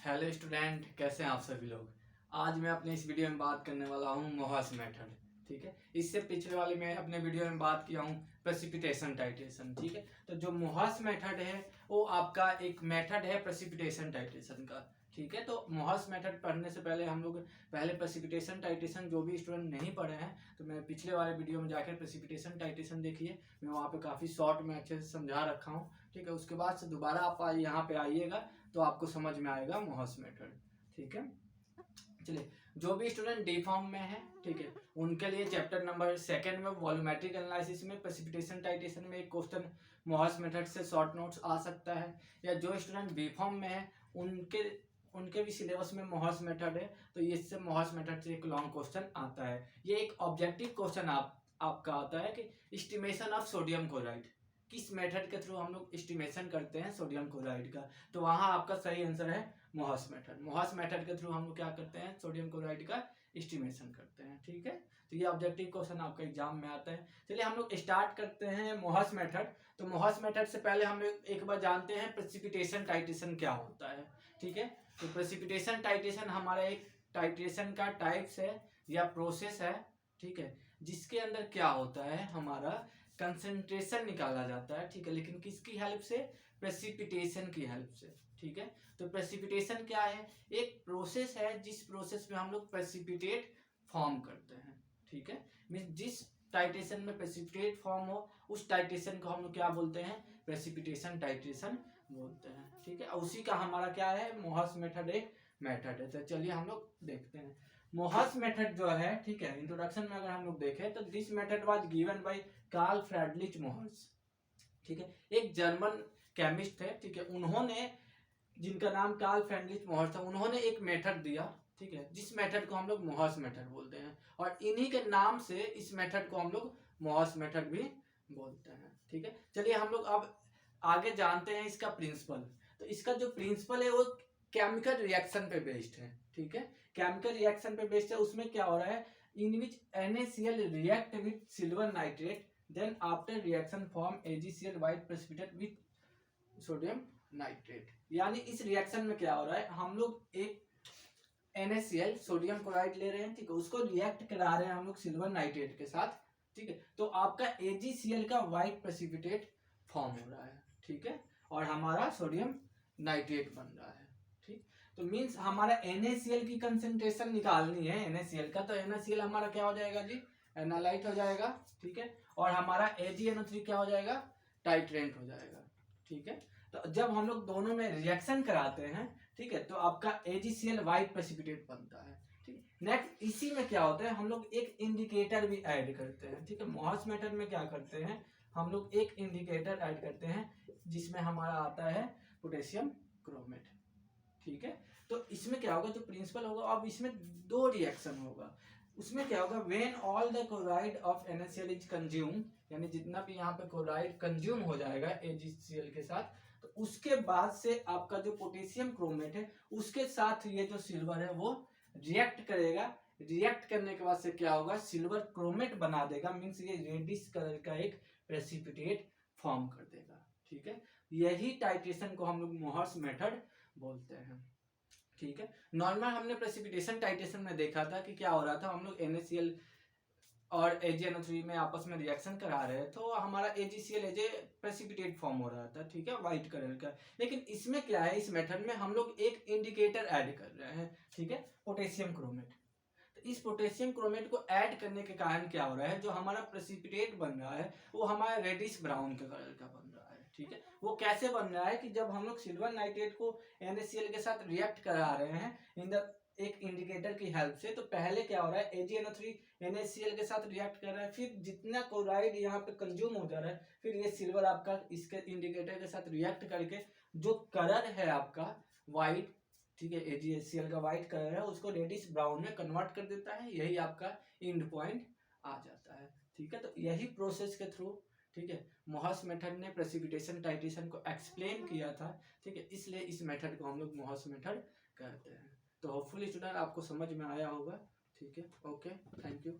Hello student, कैसे हैं आप सभी लोग। आज मैं अपने इस वीडियो में बात करने वाला हूँ मोहास मेथड। ठीक है, इससे पिछले वाले में अपने वीडियो में बात किया हूँ प्रेसिपिटेशन टाइट्रेशन। ठीक है, तो जो मोहास मेथड है वो आपका एक मेथड है प्रेसिपिटेशन टाइट्रेशन का। ठीक है, तो मोहास मेथड पढ़ने से पहले हम लोग पहले प्रेसिपिटेशन टाइट्रेशन, जो भी स्टूडेंट नहीं पढ़े हैं तो मैं पिछले वाले वीडियो में जाकर प्रेसिपिटेशन टाइट्रेशन देखिए। मैं वहाँ पे काफ़ी शॉर्ट में अच्छे से समझा रखा हूँ। ठीक है, उसके बाद से दोबारा आप यहाँ पे आइएगा तो आपको समझ में आएगा मोहास मेथड। ठीक है, चलिए जो भी स्टूडेंट डी फॉर्म में है, ठीक है, उनके लिए चैप्टर नंबर 2 में वॉल्यूमेट्रिक एनालिसिस में प्रेसिपिटेशन टाइट्रेशन में एक क्वेश्चन मोहास मेथड से शॉर्ट नोट्स आ सकता है। या जो स्टूडेंट बी फॉर्म में है उनके उनके भी सिलेबस में मोहास मेथड है, तो इससे मोहास मेथड से एक लॉन्ग क्वेश्चन आता है। ये एक ऑब्जेक्टिव क्वेश्चन आपका आता है कि एस्टिमेशन ऑफ सोडियम क्लोराइड, किस मेथड के थ्रू हम लोग एस्टिमेशन करते हैं सोडियम क्लोराइड का। तो वहां आपका सही आंसर है मोहास मेथड। मोहास मेथड के थ्रू हम लोग क्या करते हैं, सोडियम क्लोराइड का एस्टिमेशन करते हैं। ठीक है, तो ये ऑब्जेक्टिव क्वेश्चन आपका एग्जाम में आता है। चलिए हम लोग स्टार्ट करते हैं मोहास मेथड। तो मोहास मेथड से पहले हम लोग एक बार जानते हैं प्रेसिपिटेशन टाइट्रेशन क्या होता है। ठीक है, तो प्रेसिपिटेशन टाइट्रेशन हमारा एक टाइट्रेशन का टाइप्स है या प्रोसेस है। ठीक है, जिसके अंदर क्या होता है, हमारा कंसंट्रेशन निकाला जाता है। ठीक है, लेकिन किसकी हेल्प से, प्रेसिपिटेशन की हेल्प से। ठीक है, तो प्रेसिपिटेशन क्या है, एक प्रोसेस है जिस प्रोसेस में हम लोग प्रेसिपिटेट फॉर्म करते हैं। ठीक है, मीन जिस टाइट्रेशन में प्रेसिपिटेट फॉर्म हो उस टाइट्रेशन को हम लोग क्या बोलते हैं, प्रेसिपिटेशन टाइट्रेशन बोलते हैं। ठीक है, उसी का हमारा क्या है, मोहास मेथड एक मेथड है। तो चलिए हम लोग देखते हैं मोहास मेथड जो है। ठीक है, इंट्रोडक्शन में अगर हम लोग देखें तो this method was given by Karl Friedrich Mohr's. ठीक है, एक जर्मन केमिस्ट थे। ठीक है, उन्होंने, जिनका नाम कार्ल फ्रेडरिच मोहर्स था, उन्होंने एक मेथड दिया। ठीक है, जिस मेथड को हम लोग मोहर्स मेथड बोलते हैं, और इन्हीं के नाम से इस मेथड को हम लोग मोहर्स मेथड भी बोलते हैं। ठीक है, चलिए हम लोग अब आगे जानते हैं इसका प्रिंसिपल। तो इसका जो प्रिंसिपल है वो केमिकल रिएक्शन पे बेस्ड है। ठीक है, केमिकल रिएक्शन पे बेस्ड है। उसमें क्या हो रहा है, in which NaCl react with silver nitrate, then after reaction form AgCl white precipitate with sodium nitrate. यानी इस रिएक्शन में क्या हो रहा है, हम लोग एक NaCl सोडियम क्लोराइड ले रहे हैं। ठीक है, उसको रिएक्ट करा रहे हैं हम लोग सिल्वर नाइट्रेट के साथ। ठीक है, तो आपका AgCl का व्हाइट प्रेसिपिटेट फॉर्म हो रहा है। ठीक है, और हमारा सोडियम नाइट्रेट बन रहा है। ठीक, तो मीन्स हमारा NaCl की कंसेंट्रेशन निकालनी है NaCl का, तो NaCl हमारा क्या हो जाएगा जी, एनालाइट हो जाएगा। ठीक है, और हमारा AgNO3 क्या हो जाएगा, टाइट्रेंट हो जाएगा। ठीक है, तो जब हम लोग दोनों में रिएक्शन कराते हैं, ठीक है, तो आपका AgCl व्हाइट प्रेसिपिटेट बनता है। ठीक, नेक्स्ट इसी में क्या होता है, हम लोग एक इंडिकेटर भी ऐड करते हैं। ठीक है, मोहास मेथड में क्या करते हैं, हम लोग एक इंडिकेटर ऐड करते हैं जिसमें हमारा आता है पोटेशियम क्रोमेट। ठीक है, तो इसमें क्या होगा, जो प्रिंसिपल होगा, अब इसमें दो रिएक्शन होगा। उसमें क्या होगा, when all the chloride of NaCl is consume, यानी जितना भी यहाँ पे क्लोराइड कंज्यूम हो जाएगा AgCl के साथ, तो उसके बाद से आपका जो पोटेशियम क्रोमेट है उसके साथ ये जो सिल्वर है वो रिएक्ट करेगा। रिएक्ट करने के बाद से क्या होगा, सिल्वर क्रोमेट बना देगा, मीन्स ये रेडिश कलर का एक प्रेसिपिटेट फॉर्म कर देगा। ठीक है, यही टाइट्रेशन को हम लोग मोहर्स मेथड बोलते हैं। ठीक है, नॉर्मल हमने प्रेसिपिटेशन टाइट्रेशन में देखा था कि क्या हो रहा था, हम लोग NaCl और AgNO3 में आपस में रिएक्शन करा रहे हैं, तो हमारा AgCl as a precipitate form हो रहा था। ठीक है, व्हाइट कलर का। लेकिन इसमें क्या है, इस मेथड में हम लोग एक इंडिकेटर ऐड कर रहे हैं। ठीक है, पोटेशियम क्रोमेट। तो इस पोटेशियम क्रोमेट को ऐड करने के कारण क्या हो रहा है, जो हमारा प्रेसिपिटेट बन रहा है वो हमारा रेडिश ब्राउन के कलर का बन रहा है। ठीक है, वो कैसे बन रहा है कि जब हम लोग सिल्वर नाइट्रेट को NaCl के साथ रिएक्ट करा रहे हैं इन द एक इंडिकेटर की हेल्प से, तो पहले क्या हो रहा है, AgNO3 NaCl के साथ रिएक्ट कर रहा है, फिर जितना क्लोराइड यहाँ पे कंज्यूम हो जा रहा है, फिर ये सिल्वर आपका इसके इंडिकेटर के साथ रिएक्ट करके जो कलर है आपका व्हाइट, ठीक है, AgCl का व्हाइट कलर है, उसको रेडिश ब्राउन में कन्वर्ट कर देता है। यही आपका एंड पॉइंट आ जाता है। ठीक है, तो यही प्रोसेस के थ्रू, ठीक है, मोहर्स मेथड ने प्रेसिपिटेशन टाइट्रेशन को एक्सप्लेन किया था। ठीक है, इसलिए इस मेथड को हम लोग मोहर्स मेथड कहते हैं। तो होपफुली स्टूडेंट आपको समझ में आया होगा। ठीक है, ओके, थैंक यू।